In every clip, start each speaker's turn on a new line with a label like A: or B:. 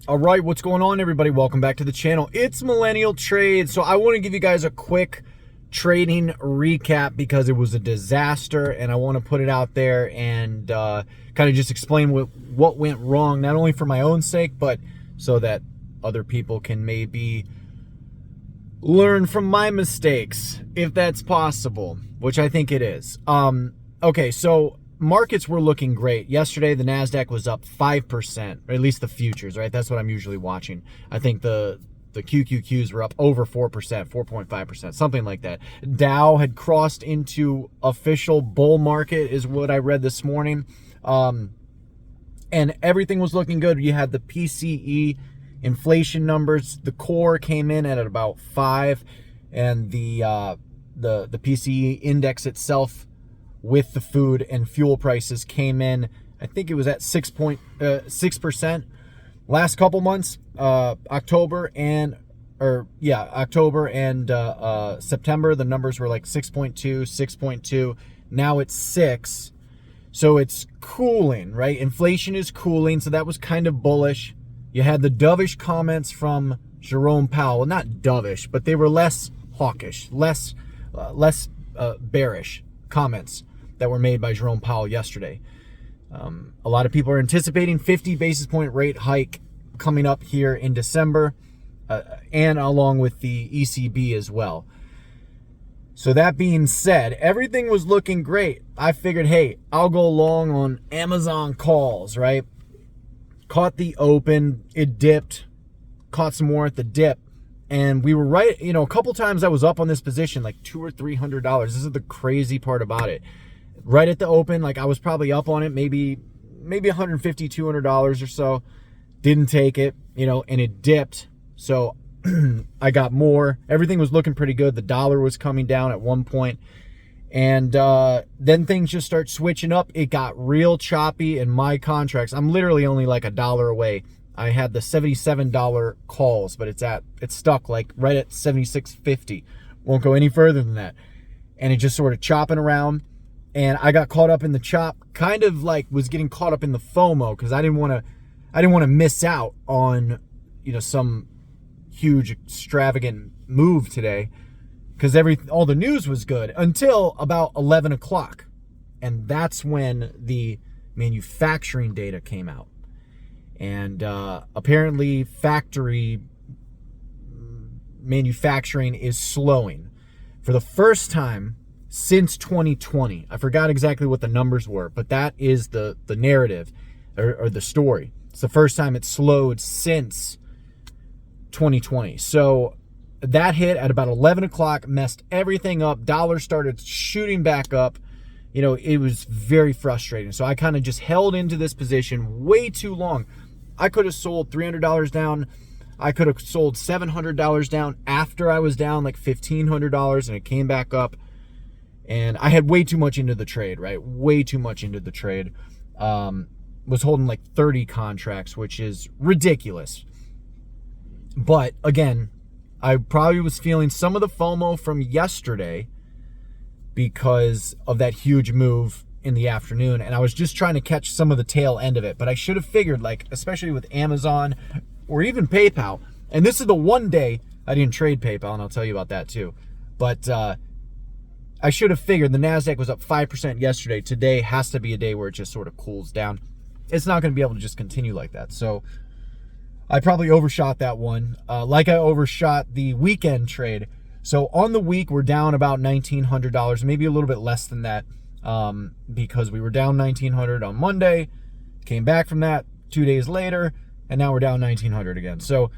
A: All right, what's going on, everybody? Welcome back to the channel. It's Millennial Trade. So I want to give you guys a quick trading recap because it was a disaster, and I want to put it out there and kind of just explain what went wrong, not only for my own sake, but so that other people can maybe learn from my mistakes, if that's possible, which I think it is. Okay, so markets were looking great. Yesterday, the NASDAQ was up 5%, or at least the futures, right? That's what I'm usually watching. I think the QQQs were up over 4%, 4.5%, something like that. Dow had crossed into official bull market is what I read this morning. And everything was looking good. You had the PCE inflation numbers. The core came in at about 5, and the PCE index itself with the food and fuel prices came in, I think it was at 6%. Last couple months, October and September, the numbers were like 6.2, 6.2. Now it's 6. So it's cooling, right? Inflation is cooling, so that was kind of bullish. You had the dovish comments from Jerome Powell. Well, not dovish, but they were less hawkish, less bearish comments that were made by Jerome Powell yesterday. A lot of people are anticipating 50 basis point rate hike coming up here in December, and along with the ECB as well. So that being said, everything was looking great. I figured, hey, I'll go long on Amazon calls, right? Caught the open, it dipped, caught some more at the dip, and we were right. You know, a couple times I was up on this position like $200 or $300. This is the crazy part about it. Right at the open, like I was probably up on it, maybe $150, $200 or so. Didn't take it, and it dipped. So I got more. Everything was looking pretty good. The dollar was coming down at one point. And then things just start switching up. It got real choppy in my contracts. I'm literally only like $1 away. I had the $77 calls, but it's stuck like right at $76.50. Won't go any further than that. And it just sort of chopping around. And I got caught up in the chop, kind of like was getting caught up in the FOMO because I didn't want to miss out on, some huge extravagant move today, because all the news was good until about 11 o'clock. And that's when the manufacturing data came out. And apparently factory manufacturing is slowing for the first time since 2020. I forgot exactly what the numbers were, but that is the narrative or the story. It's the first time it's slowed since 2020. So that hit at about 11 o'clock, messed everything up. Dollar started shooting back up. It was very frustrating. So I kind of just held into this position way too long. I could have sold $300 down. I could have sold $700 down after I was down like $1,500 and it came back up. And I had way too much into the trade, right? Way too much into the trade. Was holding like 30 contracts, which is ridiculous. But again, I probably was feeling some of the FOMO from yesterday because of that huge move in the afternoon. And I was just trying to catch some of the tail end of it. But I should have figured, like, especially with Amazon or even PayPal. And this is the one day I didn't trade PayPal, and I'll tell you about that too. But I should have figured the NASDAQ was up 5% yesterday. Today has to be a day where it just sort of cools down. It's not going to be able to just continue like that. So I probably overshot that one, like I overshot the weekend trade. So on the week, we're down about $1,900, maybe a little bit less than that, because we were down $1,900 on Monday, came back from that 2 days later, and now we're down $1,900 again. So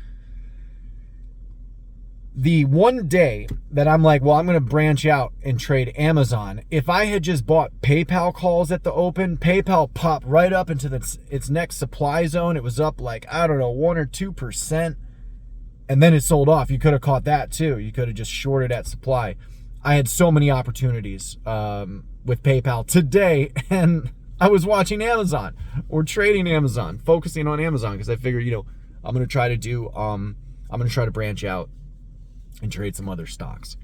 A: the one day that I'm like, well, I'm going to branch out and trade Amazon. If I had just bought PayPal calls at the open, PayPal popped right up into its next supply zone. It was up like, I don't know, 1 or 2%. And then it sold off. You could have caught that too. You could have just shorted at supply. I had so many opportunities with PayPal today. And I was watching Amazon or trading Amazon, focusing on Amazon, because I figured, I'm going to try to branch out and trade some other stocks.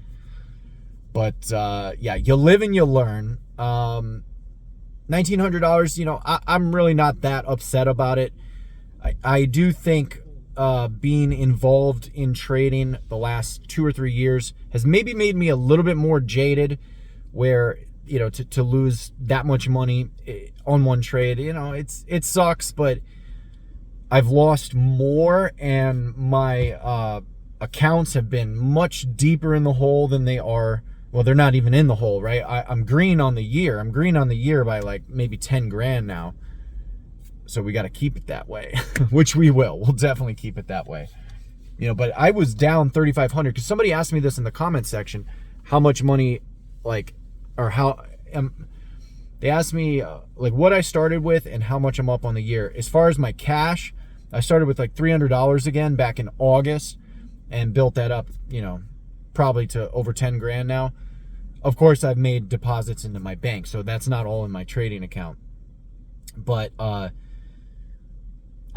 A: But yeah, you live and you learn. $1,900, I'm really not that upset about it. I do think being involved in trading the last 2 or 3 years has maybe made me a little bit more jaded, where, you know, to lose that much money on one trade, you know, it sucks, but I've lost more, and my accounts have been much deeper in the hole than they are. Well, they're not even in the hole, right? I'm green on the year. I'm green on the year by like maybe 10 grand now. So we got to keep it that way, which we will. We'll definitely keep it that way. You know, but I was down 3,500 because somebody asked me this in the comment section, how much money, like, or how, they asked me like what I started with and how much I'm up on the year. As far as my cash, I started with like $300 again back in August and built that up, you know, probably to over 10 grand now. Of course, I've made deposits into my bank, so that's not all in my trading account. But I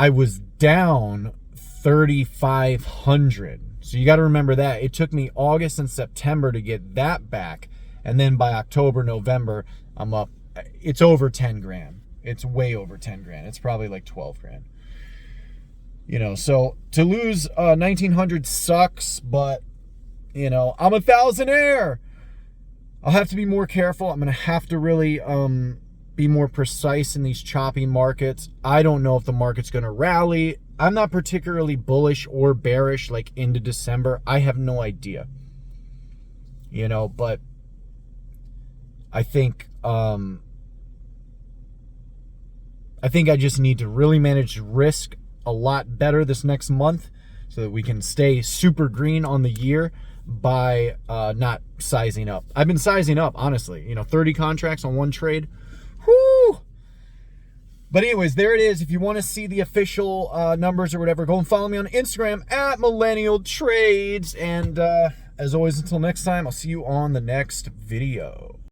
A: was down 3,500. So you got to remember that. It took me August and September to get that back. And then by October, November, I'm up. It's over 10 grand. It's way over 10 grand. It's probably like 12 grand. You know, so to lose 1,900 sucks, but, you know, I'm a thousandaire. I'll have to be more careful. I'm going to have to really be more precise in these choppy markets. I don't know if the market's going to rally. I'm not particularly bullish or bearish like into December. I have no idea. You know, but I think I just need to really manage risk a lot better this next month so that we can stay super green on the year by not sizing up. I've been sizing up, honestly. You know, 30 contracts on one trade. Whoo! But anyways, there it is. If you want to see the official numbers or whatever, go and follow me on Instagram at Millennial Trades. And as always, until next time, I'll see you on the next video.